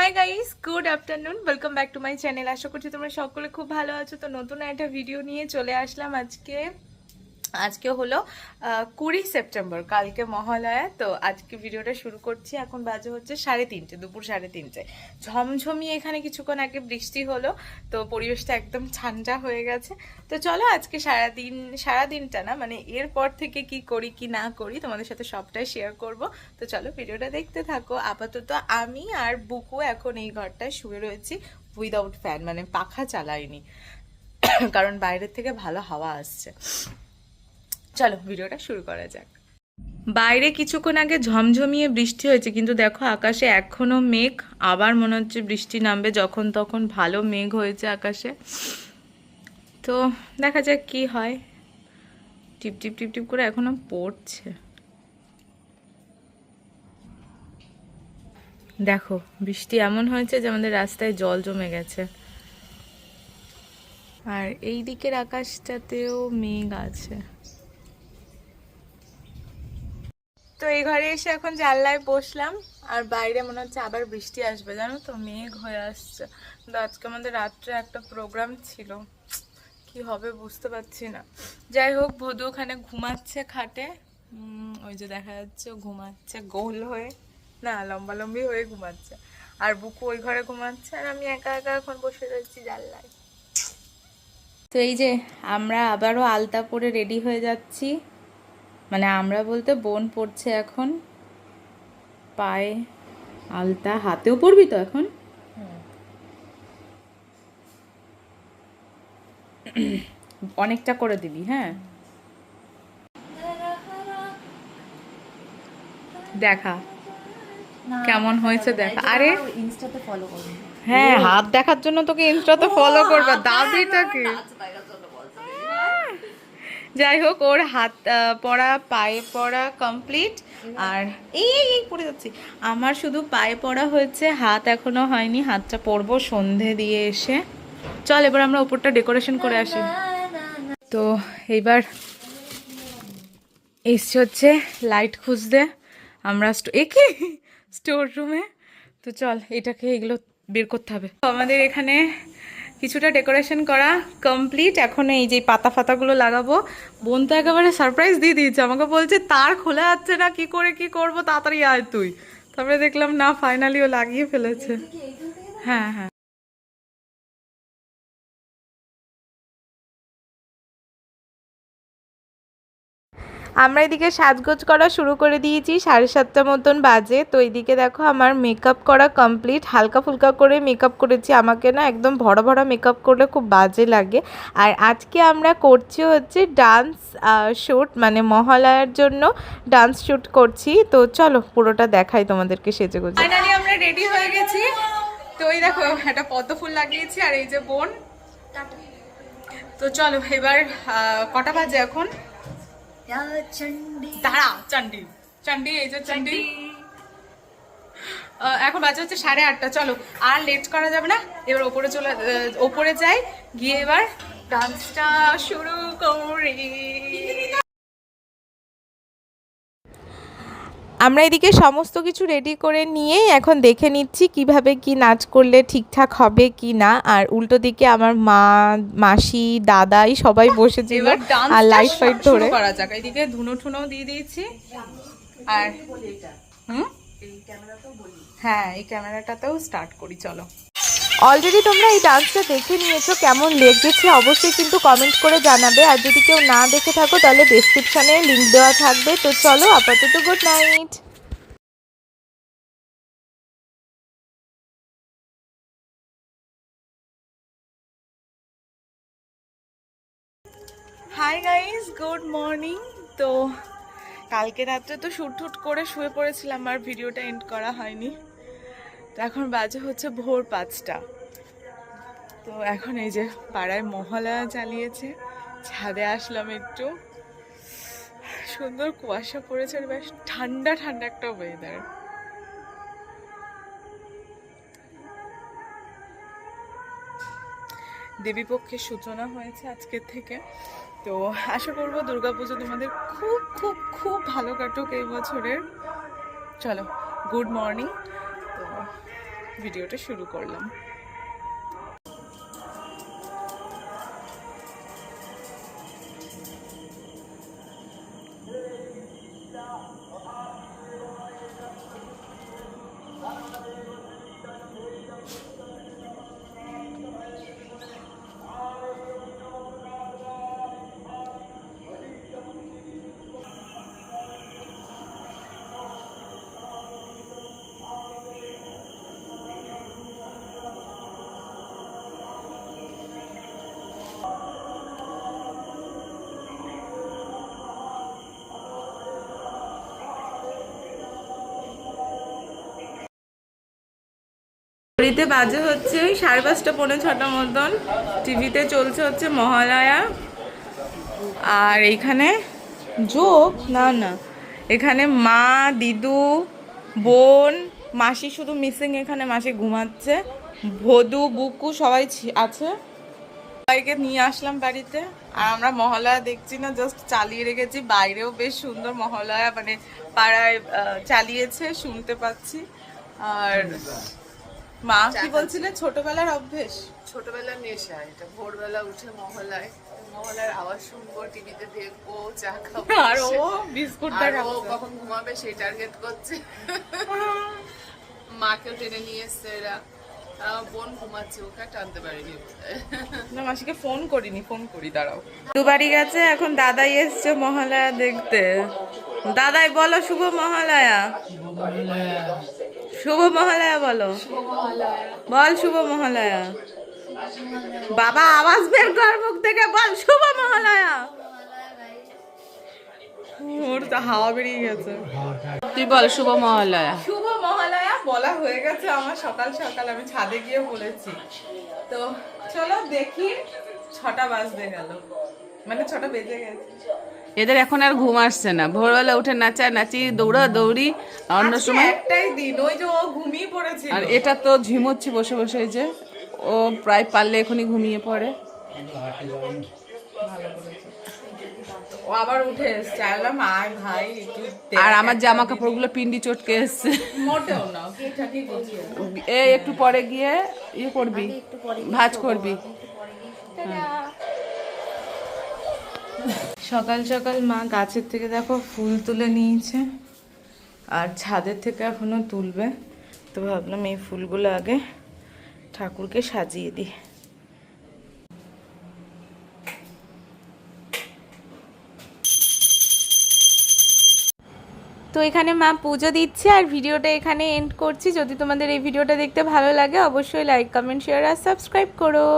High guys, good afternoon, welcome back to my channel. আশা করছি তোমরা সকলে খুব ভালো আছো। তো নতুন একটা ভিডিও নিয়ে চলে আসলাম আজকে হলো 20 সেপ্টেম্বর, কালকে মহালয়া। তো আজকে ভিডিওটা শুরু করছি। এখন বাজে হচ্ছে 3:30, দুপুর 3:30। ঝমঝমিয়ে এখানে কিছুক্ষণ আগে বৃষ্টি হলো, তো পরিবেশটা একদম ঠান্ডা হয়ে গেছে। তো চলো আজকে সারাদিনটা না, মানে এরপর থেকে কি করি কি না করি তোমাদের সাথে সবটাই শেয়ার করব। তো চলো ভিডিওটা দেখতে থাকো। আপাতত আমি আর বুকু এখন এই ঘরটায় শুয়ে রয়েছি উইদাউট ফ্যান, মানে পাখা চালাইনি কারণ বাইরের থেকে ভালো হাওয়া আসছে। চলো ভিডিওটা শুরু করা যাক। বাইরে কিছুক্ষণ আগে ঝমঝমিয়ে বৃষ্টি হয়েছে, কিন্তু দেখো আকাশে এখনো মেঘ। আবার মনে হচ্ছে বৃষ্টি নামবে যখন তখন। ভালো মেঘ হয়েছে আকাশে। তো দেখা যাক কি হয়। টিপ টিপ টিপ টিপ করে এখনো পড়ছে। দেখো বৃষ্টি এমন হয়েছে যে আমাদের রাস্তায় জল জমে গেছে। আর এই দিকের আকাশটাতেও মেঘ আছে। তো এই ঘরে এসে এখন জানলায় বসলাম, আর বাইরে মনে হচ্ছে আবার বৃষ্টি আসবে, জানো তো, মেঘ হয়ে আসছে। কিন্তু আজকে আমাদের রাত্রে একটা প্রোগ্রাম ছিল, কি হবে বুঝতে পারছি না। যাই হোক, ভদু ওখানে ঘুমাচ্ছে খাটে। ওই যে দেখা যাচ্ছে ও ঘুমাচ্ছে গোল হয়ে, না লম্বালম্বি হয়ে ঘুমাচ্ছে। আর বুকু ওই ঘরে ঘুমাচ্ছে, আর আমি একা একা এখন বসে রয়েছি জানলায়। তো এই যে আমরা আবারও আলতা পরে রেডি হয়ে যাচ্ছি। মানে আমরা বলতে বোন পড়ছে এখন। পায়ে আলতা, হাতেও পরবি তো এখন? অনেকটা করে দিবি, হ্যাঁ। দেখা কেমন হয়েছে দেখা। আরে ইনস্টাতে ফলো করুন। হ্যাঁ, হাত দেখার জন্য তোকে ইনস্টাতে ফলো করবে, দাবিটাকে। যাই হোক, ওর হাত পরা পায়ে পরা কমপ্লিট। আর এই এই এই পড়ে যাচ্ছি। আমার শুধু পায়ে পড়া হয়েছে, হাত এখনো হয়নি। হাতটা পরবো সন্ধে দিয়ে এসে। চল এবার আমরা উপরটা ডেকোরেশন করে আসি। তো এইবার এসছে হচ্ছে লাইট খুঁজতে আমরা একে স্টোর রুমে। তো চল এগুলো বের করতে হবে। আমাদের এখানে কিছুটা ডেকোরেশন করা কমপ্লিট। এখন এই যে পাতা ফাতাগুলো লাগাবো। বোন তো একেবারে সারপ্রাইজ দিয়ে দিয়েছে, আমাকে বলছে তার খোলা যাচ্ছে না, কি করে কি করব, তাড়াতাড়ি আয় তুই। তারপরে দেখলাম না, ফাইনালি ও লাগিয়ে ফেলেছে। হ্যাঁ হ্যাঁ। আমরা এদিকে সাজগোজ করা শুরু করে দিয়েছি, 7:30 মতন বাজে। তো এইদিকে দেখো আমার মেকআপ করা কমপ্লিট। হালকা ফুলকা করে মেকআপ করেছি, আমাকে না একদম ভরা ভরা মেকআপ করলে খুব বাজে লাগে। আর আজকে আমরা করছি হচ্ছে ডান্স শ্যুট, মানে মহালয়ার জন্য ডান্স শ্যুট করছি। তো চলো পুরোটা দেখাই তোমাদেরকে সেজে গুজে। ফাইনালি আমরা রেডি হয়ে গেছি। তো এই দেখো একটা পদ্ম ফুল লাগিয়েছি, আর এই যে বোন। তো চলো এবার কটা বাজে এখন? দাঁড়া, চন্ডী চন্ডী, এই যে চন্ডী। এখন বাজে হচ্ছে 8:30। চলো আর লেট করা যাবে না, এবার ওপরে যাই, গিয়ে এবার ডান্সটা শুরু করি। আমরা এদিকে সমস্ত কিছু রেডি করে নিয়ে এখন দেখে নিচ্ছি কিভাবে কি নাচ করলে ঠিকঠাক হবে কি না। আর উল্টো দিকে আমার মা, মাসি, দাদাই সবাই বসেছিল আর লাইট ফাইট ধরে করা যাক। এদিকে ধুনো ঠুনো দিয়ে দিয়েছি। আর হ্যাঁ, এই ক্যামেরাটাতেও স্টার্ট করি। চলো, অলরেডি তোমরা এই ডান্সটা দেখে নিয়েছো, কেমন লেগেছে অবশ্যই কিন্তু কমেন্ট করে জানাবে। আর যদি কেউ না দেখে থাকো তাহলে ডেসক্রিপশনে লিংক দেওয়া থাকবে। তো চলো আপাতত good night. High guys, good morning. তো কালকে রাত্রে তো শুট করে শুয়ে পড়েছিলাম, আর ভিডিওটা এন্ড করা হয়নি। তো এখন বাজে হচ্ছে ভোর 5টা। তো এখন এই যে পাড়ায় মহালয়া চালিয়েছে, ছাদে আসলাম একটু। সুন্দর কুয়াশা পড়েছে, আর বেশ ঠান্ডা ঠান্ডা একটা ওয়েদার। দেবীপক্ষের সূচনা হয়েছে আজকের থেকে। তো আশা করবো দুর্গাপুজো তোমাদের খুব খুব খুব ভালো কাটুক এই বছরের। চলো, গুড মর্নিং। তো ভিডিওটা শুরু করলাম। ঘড়িতে বাজে হচ্ছে 5:30 পৌনে 6টা মতন। টিভিতে চলছে হচ্ছে মহালয়া। আর এইখানে যোগ না না, এখানে মা, দিদু, বোন, মাসি শুধু মিসিং। এখানে মাসি ঘুমাচ্ছে, ভদু, বুকু সবাই আছে। সবাইকে নিয়ে আসলাম বাড়িতে। আর আমরা মহালয়া দেখছি না, জাস্ট চালিয়ে রেখেছি। বাইরেও বেশ সুন্দর মহালয়া, মানে পাড়ায় চালিয়েছে, শুনতে পাচ্ছি। আর মা কি বলছিলে, ছোটবেলার অভ্যেস, ছোটবেলার নেশা এটা। ভোরবেলা উঠে মহলার আওয়াজ শুনবো, টিভিতে দেখবো, চা খাবো, আর ও বিস্কুট ও কখন ঘুমাবে সেই টার্গেট করছে। মাকেও টেনে নিয়ে এসছে এরা। আমার বোন ঘুমাচ্ছে, ওকে টানতে পারিনি। না, মাসিকে ফোন করিনি, ফোন করি, দাঁড়াও। দুবারই গেছে, এখন দাদাই এসছে মহালয়া দেখতে। দাদাই বলো শুভ মহালয়া। শুভ মহালয়া বলো, বল শুভ মহালয়া। বাবা আওয়াজ বের কর মুখ থেকে, বল শুভ মহালয়া। ওর তো হাওয়া বেরিয়ে গেছে। তুই বল শুভ মহালয়া। শুভ মহালয়া বলা হয়ে গেছে আমার সকাল সকাল, আমি ছাদে গিয়ে বলেছি। তো চলো দেখি, 6টা বাজতে গেল, মানে 6টা বেজে গেছে। এদের এখন আর ঘুম আসছে না, ভোরবেলা উঠে নাচানাচি, দৌড়া দৌড়ি। অন্য সময় একটাই দিন, ওই যে ও ঘুমিয়ে পড়েছিল। আর এটা তো ঝিমোচ্ছি বসে বসে, এই যে ও প্রায় পারলে এখনই ঘুমিয়ে পড়ে। ও আবার উঠে এসছে, আলাম আয় ভাই একটু দেখ। আর আমার জামা কাপড়গুলো পিন্ডি চটকে এসছে। মোটেও না, ঠিকঠাকই বলছি। এই একটু পরে গিয়ে ইয়ে করবি, ভাজ করবি। সকাল সকাল মা গাছের থেকে দেখো ফুল তুলে নিয়েছে, আর ছাদের থেকে এখনো তুলবে। তো ভাবলাম এই ফুলগুলো আগে ঠাকুরকে সাজিয়ে দিই। তো এখানে মা পুজো দিচ্ছে, আর ভিডিওটা এখানে এন্ড করছি। যদি তোমাদের এই ভিডিওটা দেখতে ভালো লাগে, অবশ্যই লাইক, কমেন্ট, শেয়ার আর সাবস্ক্রাইব করো।